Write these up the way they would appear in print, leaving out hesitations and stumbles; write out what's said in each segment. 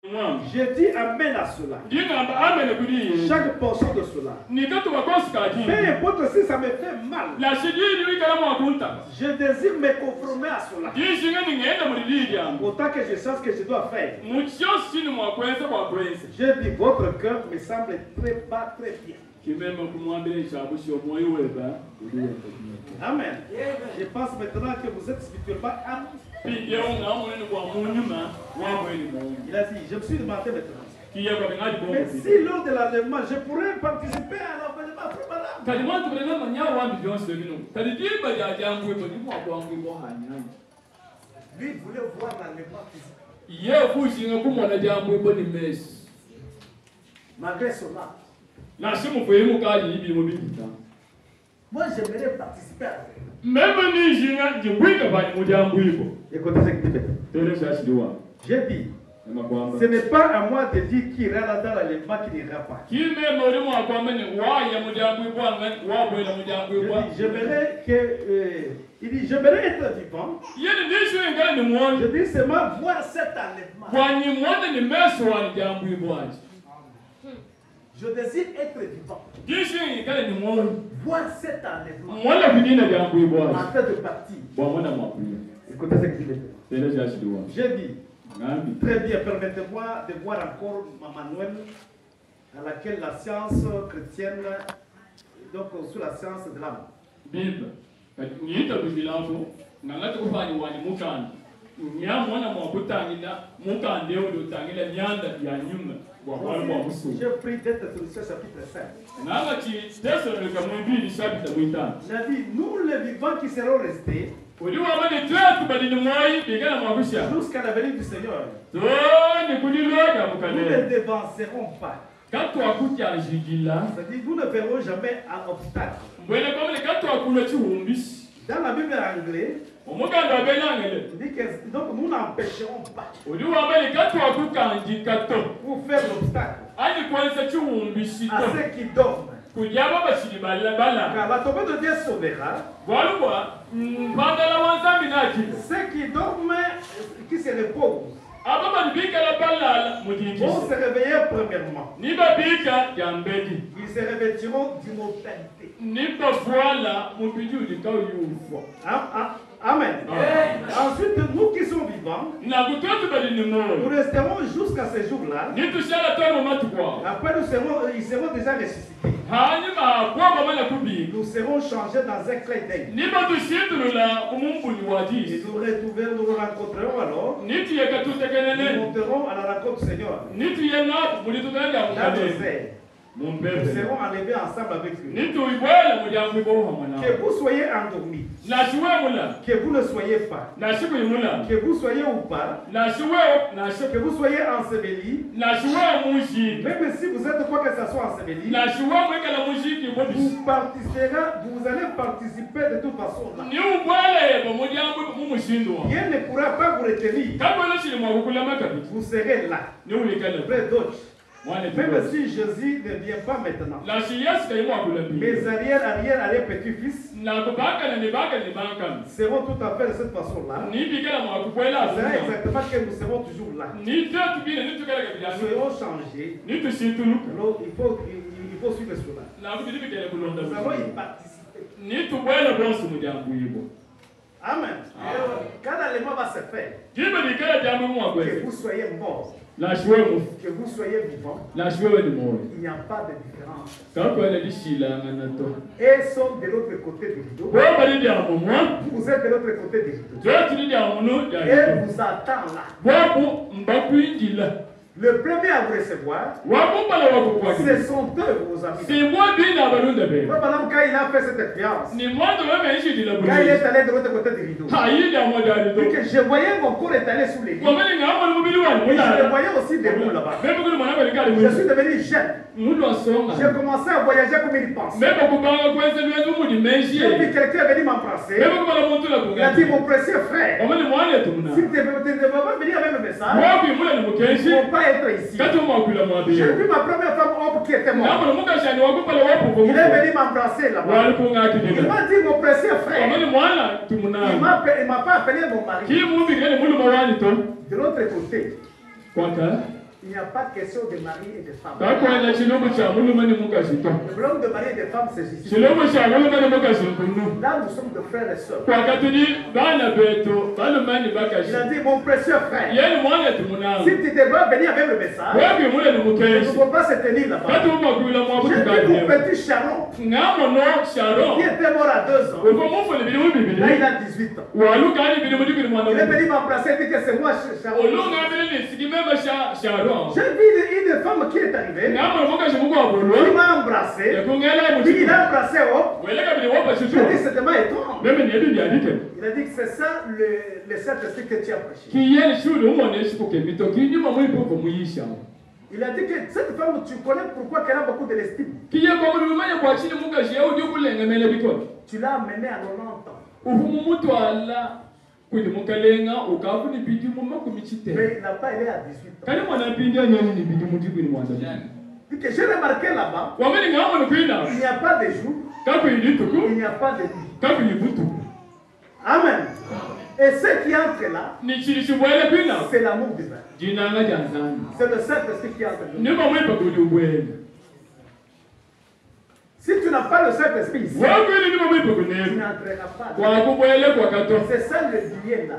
Je dis amen à cela. Chaque portion de cela. Peu importe si ça me fait mal. Je désire me conformer à cela. Autant que je sache ce que je dois faire. Je dis votre cœur me semble très bas, très bien. Amen. Je pense maintenant que vous êtes spirituellement aptes. Il a dit, je me suis demandé maintenant. Mais si lors de l'enlèvement, je pourrais participer à l'enlèvement lui voulait voir l'enlèvement physique. Malgré cela. Moi, j'aimerais participer à écoutez ce qu'il dit. J'ai dit, ce n'est pas à moi de dire qui ira dans l'enlèvement, qui n'ira pas. J'aimerais que... il dit, j'aimerais être vivant. Je dis seulement voir cet enlèvement. Je désire être vivant. Voir cet enlèvement. Afin de partir. Écoutez ce qu'il dit. J'ai dit, très bien, permettez-moi de voir encore ma manuel à laquelle la science chrétienne, donc sur la science de l'âme. Bible. J'ai pris d'être sur ce chapitre 5. Il a dit, nous les vivants qui serons restés jusqu'à la venue du Seigneur, nous ne devancerons pas. C'est-à-dire, nous ne verrons jamais un obstacle. Dans la Bible anglaise, il dit que donc nous n'empêcherons pas pour faire l'obstacle à ceux qui dorment. Car la tombée de Dieu sauvera ceux qui dorment, qui se reposent. Vont se réveiller premièrement. Ils se revêtiront d'immortalité. Amen. Ensuite, nous qui sommes vivants, nous resterons jusqu'à ce jour-là. Après, ils seront déjà ressuscités. Nous serons changés dans un clin d'œil. Et nous rencontrerons alors. Nous monterons à la rencontre du Seigneur. Nous serons enlevés ensemble avec lui. Que vous soyez endormis, que vous ne soyez pas, que vous soyez ou pas, que vous soyez ensevelis, même si vous êtes quoi que ce soit enseveli, vous allez participer de toute façon là. Rien ne pourra pas vous retenir. Vous serez là. Près d'autres. Même si Jésus ne vient pas maintenant, mes arrière-petits-fils seront tout à fait de cette façon-là. C'est exactement que nous serons toujours là. Nous serons changés. Alors, il faut suivre cela. Nous allons y participer. Amen. Quand l'enlèvement va se faire, que vous soyez morts, que vous soyez vivants, il n'y a pas de différence. Et sont de l'autre côté du rideau. Vous êtes de l'autre côté du rideau. Et vous attendez là. Le premier à vous recevoir, ce sont eux vos amis. Quand il a fait cette expérience, quand il est allé de l'autre côté du rideau, je voyais mon corps étalé sous les lits. Et je le voyais aussi debout là-bas. Je suis devenu jeune. J'ai commencé à voyager comme il pense. J'ai vu quelqu'un venir m'embrasser. Il a dit, mon précieux frère, si tu ne veux pas venir avec le message, il ne faut pas être ici. J'ai vu ma première femme qui était morte. Il est venu m'embrasser là-bas. Il m'a dit, mon précieux frère, il ne m'a pas appelé mon mari. De l'autre côté, Il n'y a pas de question de mari et de femme. Le problème de mari et de femme, c'est ici. Là, nous sommes de frères et sœurs. Il a dit, mon précieux frère, si tu devrais venir avec le message, il ne faut pas se tenir là-bas. J'ai vu mon petit Sharon, qui était mort à 2 ans. Là, il a 18 ans. Il est venu m'embrasser et dit que c'est moi, Sharon. J'ai vu une femme qui est arrivée. Il m'a embrassé. Puis il a embrassé. J'ai dit c'est tellement étrange. Il a dit que c'est ça le Saint-Esprit que tu as prêché. Il a dit que cette femme, tu connais pourquoi qu'elle a beaucoup de l'estime. Tu l'as amenée à 90 ans. Mais là-bas, elle est à 18 ans. J'ai remarqué là-bas, il n'y a pas de jour, il n'y a pas de nuit. Amen. Et ce qui entre là, c'est l'amour divin. C'est le Saint-Esprit qui entre nous. Si tu n'as pas le Saint-Esprit ici, tu n'entreras pas. C'est ça le billet là.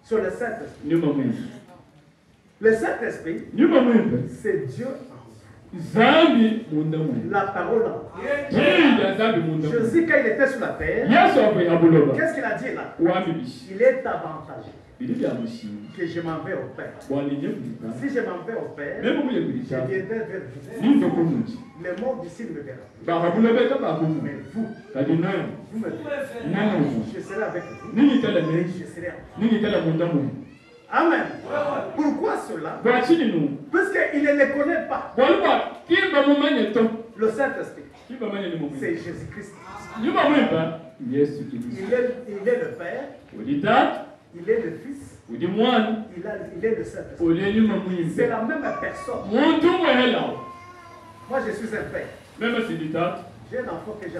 Sur le Saint-Esprit. Le Saint-Esprit, c'est Dieu en vous. La parole en vous. Jésus, quand il était sur la terre, qu'est-ce qu'il a dit là? Il est avantagé que je m'en vais au Père. Si je m'en vais au Père, je viendrai vers vous. Le monde d'ici ne me verra pas. Mais vous me verrez. Je serai avec vous. Et je serai avec vous. Amen. Pourquoi cela? Parce qu'il ne le connaît pas. Le Saint-Esprit, c'est Jésus-Christ. Il est le Père. Il est le Fils. Il est le Saint-Esprit. C'est la même personne. Moi, je suis un père. J'ai un enfant que j'ai.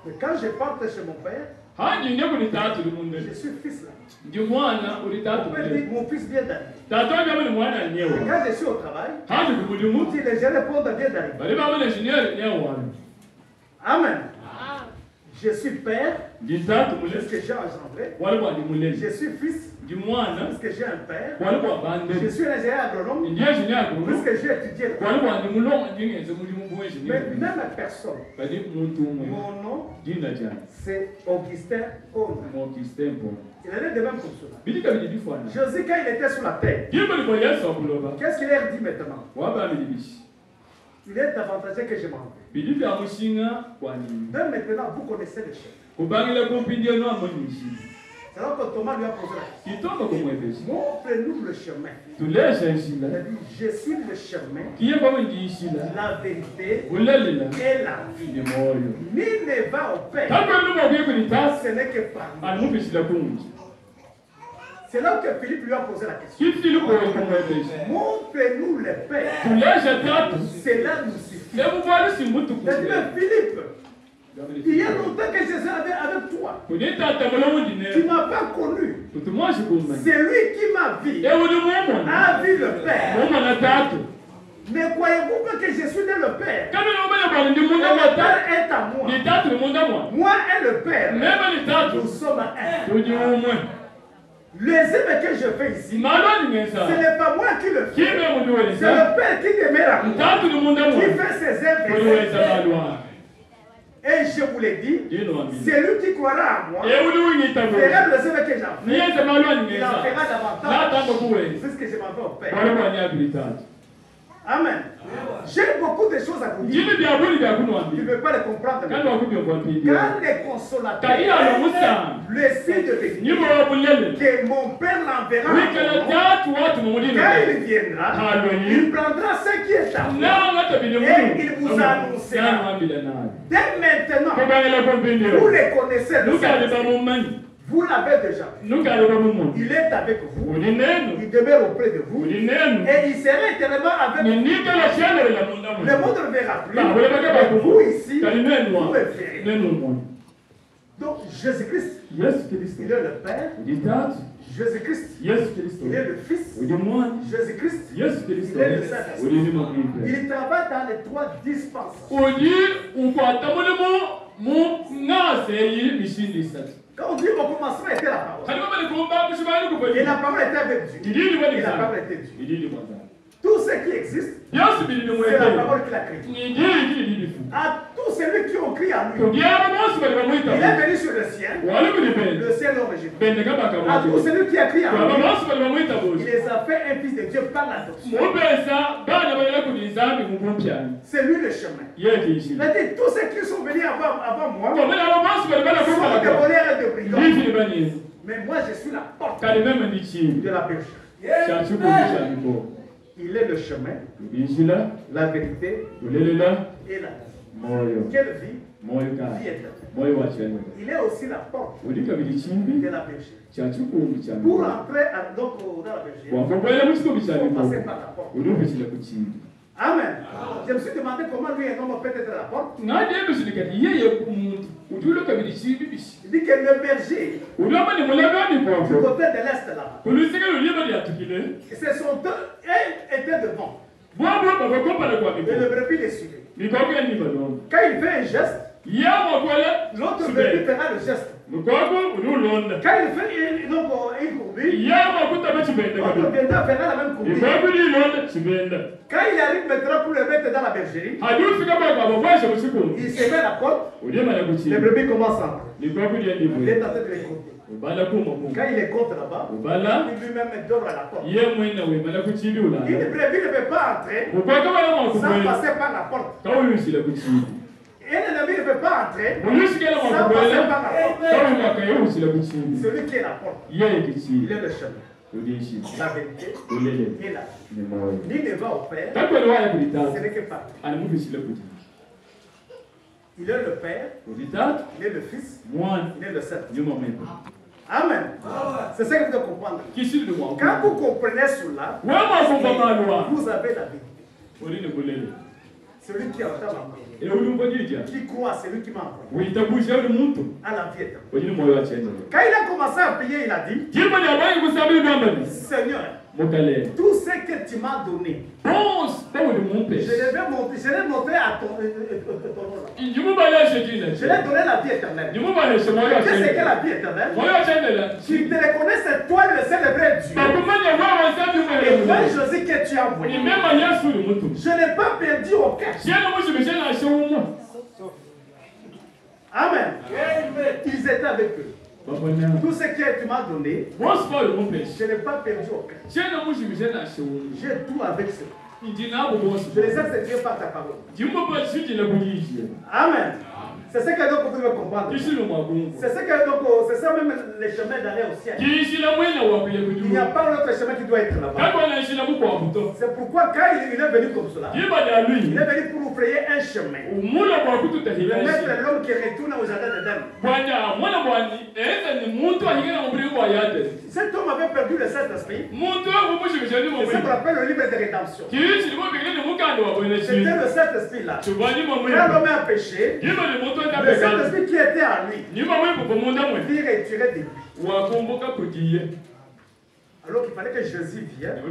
Mais quand je parte chez mon père, je suis fils là. Mon fils vient d'arriver. Quand je suis au travail, si les gens répondent bien d'arriver. Amen. Je suis père, parce que j'ai engendré. Je suis fils, parce que j'ai un père. Je suis un ingénieur agronome, parce que j'ai étudié. Mais même personne. Mon nom, c'est Augustin Paul. Il allait de même comme cela. Jésus, quand il était sur la terre, qu'est-ce qu'il a dit maintenant? Il est avantagé que je m'en vais. Donc maintenant, vous connaissez le chemin. C'est là que Thomas lui a posé la question. Montre-nous le chemin. Il a dit, je suis le chemin, la vérité et la vie. Nul ne va au Père. Ce n'est que par nous. C'est là que Philippe lui a posé la question. Montre-nous le Père. C'est là nous suffit. Il a dit, mais Philippe, il y a longtemps que je suis avec toi. Tu ne m'as pas connu. C'est lui qui m'a vu. A vu le Père. Mais croyez-vous pas que je suis né le Père? Le Père est à moi. Moi et le Père, nous sommes un. Les œuvres que je fais ici, ce n'est pas moi qui le fais. C'est le Père qui demeure à moi, qui fait ses œuvres. Et je vous l'ai dit, c'est lui qui croira à moi. Verra les œuvres que j'ai fait. Il en fera davantage. Puisque je m'en vais au Père. Amen. J'ai beaucoup de choses à vous dire. Tu ne veux pas les comprendre. Quand les consolateurs, le signe de l'église, que mon Père l'enverra, quand il viendra, il prendra ce qui est à vous et il vous annoncera. Dès maintenant, vous les connaissez. Vous l'avez déjà vu. Il est avec vous. Il demeure auprès de vous. Et il sera éternellement avec vous. Le monde ne verra plus. Mais vous ici, vous me verrez. Donc Jésus-Christ, il est le Père. Jésus-Christ, il est le Fils. Jésus-Christ, il est le Saint-Esprit. Il travaille dans les 3 dispensations. Quand on dit au commencement était la parole. Et la parole était avec Dieu. Et la parole était Dieu. Tout ce qui existe, c'est la parole qu'il a créée. À tous celui qui ont crié à lui, il est venu sur le ciel l'origine. À tous celui qui a crié à lui, il les a fait un fils de Dieu par l'adoption. C'est lui le chemin. C'est-à-dire, tous ceux qui sont venus avant moi sont des voleurs et de brigands. Mais moi, je suis la porte de la bergère. Il est le chemin, la vérité et la vie. Quelle vie? Vie éternelle. Il est aussi la porte de la bergère. Pour entrer dans la bergère, il faut passer par la porte. Amen. Je me suis demandé comment lui un homme peut être la porte. Il dit que le berger, du côté de l'est là, c'est son dos était devant. Et le brebis les suivait. Quand il fait un geste, l'autre brebis fera le geste. Quand il fait une courbure, l'autre viendra fera la même courbure. Quand il arrive maintenant pour le mettre dans la bergerie, il se met la porte, les brebis commencent à entrer. Il est en train de les compter. Quand il les compte là-bas, il lui-même dort à la porte. Une brebis ne peut pas entrer sans passer par la porte. Et l'ennemi ne peut pas entrer sans passer par la porte. Celui qui est la porte, il est le chemin. La vérité et la vie. Ni ne va au Père, ce n'est que par lui. Il est le Père, il est le Fils, il est le Saint-Esprit. Amen. C'est ça que vous devez comprendre. Quand vous comprenez cela, vous avez la vérité. Celui qui entend ma parole, qui croit, c'est lui qui m'a envoyé à la vie éternelle. Quand il a commencé à prier, il a dit, Seigneur, tout ce que tu m'as donné, je l'ai montré à ton nom. Je l'ai donné la vie éternelle. Qu'est-ce que la vie éternelle? Tu te reconnais, c'est toi le seul et vrai Dieu. Et moi, Jésus que tu as envoyé. Je n'ai pas perdu aucun. Amen. Ils étaient avec eux. Tout ce que tu m'as donné, je n'ai pas perdu aucun. J'ai tout avec ça. Je les ai séduits par ta parole. Amen. C'est ce que donc vous devez comprendre. C'est ça même le chemin d'aller au ciel. Il n'y a pas un autre chemin qui doit être là-bas. C'est pourquoi quand il est venu comme cela, il est venu pour vous frayer un chemin. Pour mettre l'homme qui retourne au jardin d'Éden. Cet homme avait perdu le Saint-Esprit. C'est qu'on appelle le livre de rédemption. C'était le Saint-Esprit là. Quand l'homme a péché, le Saint-Esprit qui était à lui, il retirait de lui. Alors qu'il fallait que Jésus vienne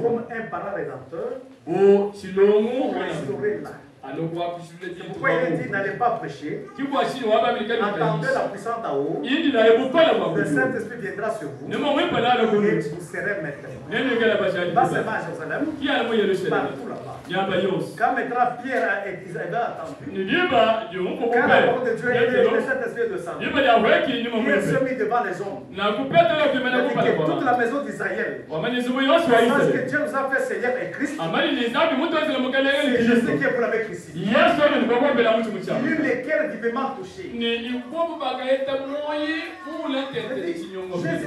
comme un parent rédempteur pour restaurer là. Pourquoi il dit n'allez pas prêcher? Attendez la puissance d'en haut. Le Saint-Esprit viendra sur vous. Et vous serez maîtres. Pas seulement à Jérusalem, partout là-bas. Quand maintenant Pierre et Isaac attendu, quand la parole de Dieu est le Saint-Esprit de sang, il s'est mis devant les hommes. Il a dit que toute la maison d'Israël, parce que Dieu nous a fait Seigneur et Christ, c'est Jésus qui est pour avec Christ. Lui, lesquels vivement touchés.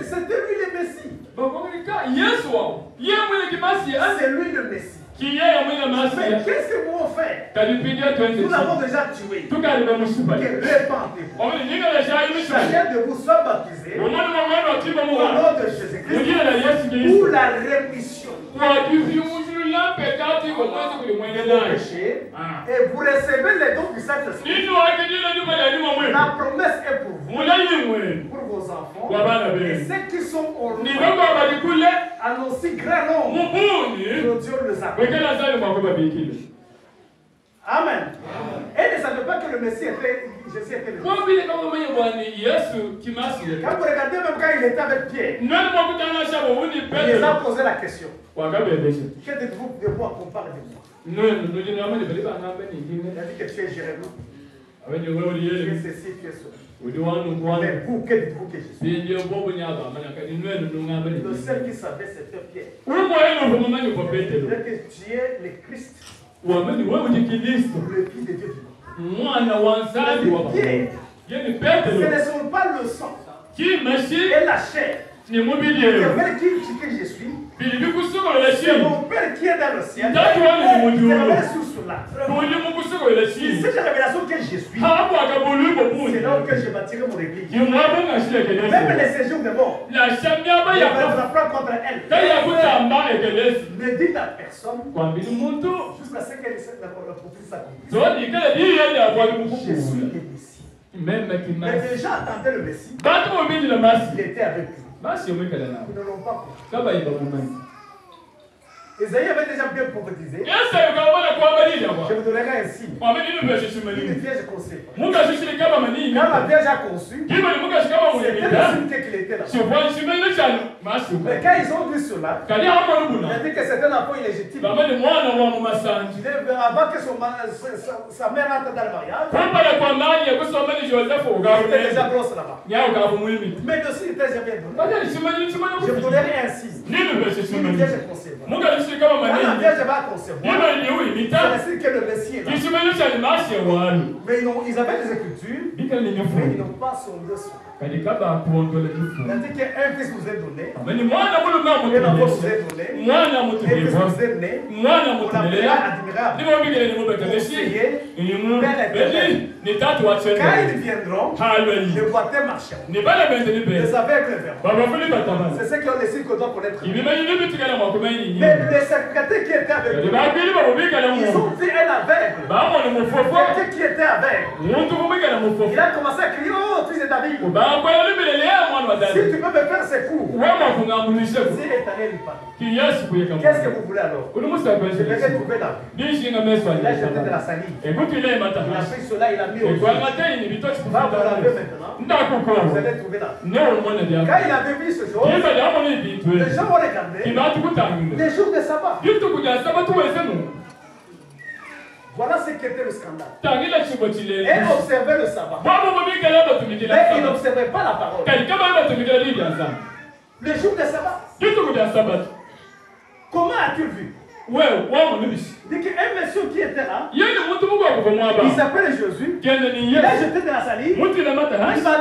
C'était lui le Messie. C'est lui le Messie. Mais qu'est-ce que vous faites? Nous l'avons déjà tué. Répandez-vous. Chacun de vous soit baptisé au nom de Jésus-Christ pour la rémission et vous recevez les dons du Saint-Esprit. La promesse est pour vous. pour vos enfants et ceux qui sont au loin en aussi grand nombre que Dieu les accorde. Amen. Et ne savez pas que le Messie était Jésus était le Messie. Quand vous regardez même quand il était avec Pierre, il les a posé la question. Que dites-vous de moi qu'on parle de moi? Il a dit que tu es Jérémie. Tu es ceci, tu es cela. Mais vous, que dites-vous que je suis? Le seul qui savait c'était Pierre. Que tu es le Christ. Le Fils de Dieu. Ce ne sont pas le sang et la chair qui que je suis. C'est mon Père qui est dans le ciel. C'est la cette révélation que je suis, c'est là où je bâtirai mon église. Même les séjours de mort, il ne viendra pas contre elle. Ne dites à personne jusqu'à ce que la prophétie s'accomplisse. Je suis le Messie. Mais déjà attendait le Messie. Il était avec eux. Ils ne l'ont pas compris. Isaïe avait déjà bien prophétisé. Je vous donnerai un signe. Une vierge conçue. Quand la vierge a conçu, c'était le signe qu'il était là. Mais quand ils ont vu cela, il a dit que c'était un enfant illégitime. Avant que sa mère entre dans le mariage, il était déjà grosse là-bas. Mais dessus, il était déjà bien donné. Je vous donnerai un signe. Une vierge conçue. Quand la vierge va concevoir, c'est le signe que le Messie est là. Mais ils avaient des écritures, mais ils n'ont pas son leçon. Il a dit qu'un fils vous est donné, un enfant vous est donné, un fils vous est né, on l'appellera admirable, conseiller, Père éternel. Quand ils viendront, les boiteux marchands, les aveugles verront. C'est ce qui ont décidé qu'on doit connaître. Mais les secrétaires qui étaient avec eux, ils ont vu un aveugle. Quelqu'un qui était aveugle. Il a commencé à crier, oh, fils de David. Si tu peux me faire ces coups, si l'Éternel lui parle. Qu'est-ce que vous voulez alors? Je vais trouver la vie. Il a jeté de la salive. Il a pris cela, il a mis au feu. Va vous laver maintenant. Vous allez trouver la vie. Quand il avait vu ce jour, les gens vont regarder les jours de sabbat. Voilà ce qu'était le scandale. Et observer le sabbat. Mais il n'observait pas la parole. Le jour de sabbat. Comment as-tu vu? Dit qu'un monsieur qui était là, il s'appelle Jésus, il a jeté de la salive, il m'a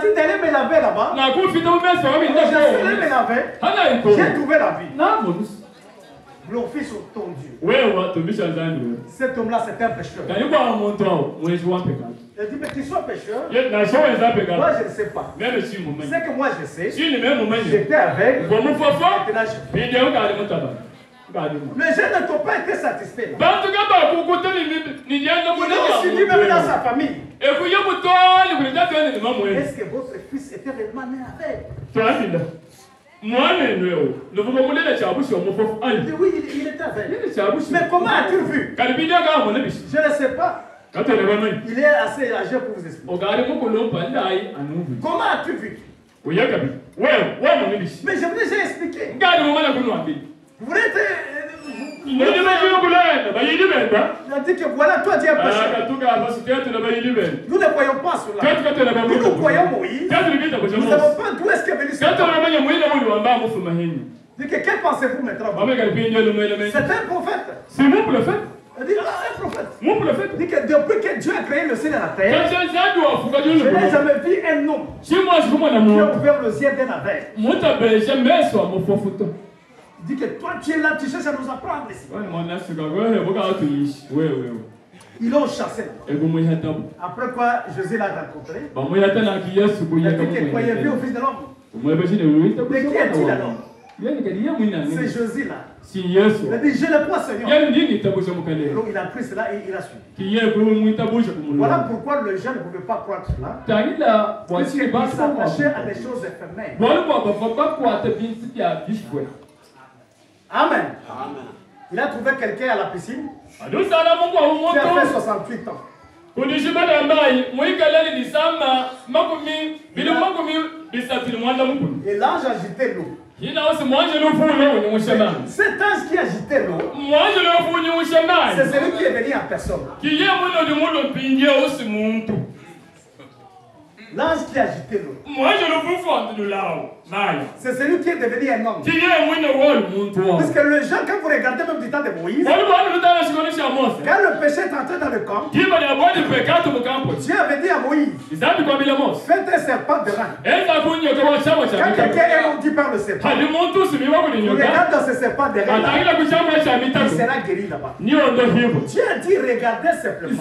dit d'aller me laver là-bas. Je suis allé me laver, j'ai trouvé la vie. Glorifie sur ton Dieu. Cet homme-là, c'est un pécheur. Il dit, mais qu'il soit pécheur, moi je ne sais pas. C'est que moi je sais, j'étais avec, maintenant je fais. Mais je ne t'ai pas été satisfait. Il a aussi dit même dans sa famille. Est-ce que votre fils était réellement né avec? Oui, il était avec. Mais comment as-tu vu? Je ne sais pas. Il est assez âgé pour vous expliquer. Comment as-tu vu? Mais je vous ai déjà expliqué. Vous voulez il a dit que voilà, toi tu es pécheur. Nous ne croyons pas cela. Nous croyons Moïse. Nous n'avons pas d'où est-ce qu'il est venu ce temps. Dit que quel pensez-vous maintenant? C'est un prophète. C'est mon prophète. Il dit, un prophète. Mon prophète. Il dit que depuis que Dieu a créé le ciel et la terre, je n'ai jamais vu un homme qui a ouvert le ciel d'un aveugle. Il dit que toi tu es là, tu cherches à nous apprendre ici. Ils l'ont chassé. Après quoi, Jésus l'a rencontré. Il a dit que croyez-vous au Fils de l'homme. Mais qui est-il alors? C'est Josué là. Il a dit, je le crois, Seigneur. Donc il a pris cela et il a suivi. Voilà pourquoi le jeune ne pouvait pas croire cela. Parce qu'il s'attachait à des choses éphémères. Amen. Il a trouvé quelqu'un à la piscine qui a fait 68 ans. Et l'ange agitait l'eau. Cet ange qui agitait l'eau, c'est celui qui est venu en personne. L'ange qui agitait l'eau, c'est celui qui est devenu un homme. Parce que le gens, quand vous regardez même du temps de Moïse, quand le péché est entré dans le camp, Dieu avait dit à Moïse, faites un serpent de rein. Quand quelqu'un est maudit par le serpent, regarde dans ce serpent de rein, il sera guéri là-bas. Dieu a dit, regardez simplement.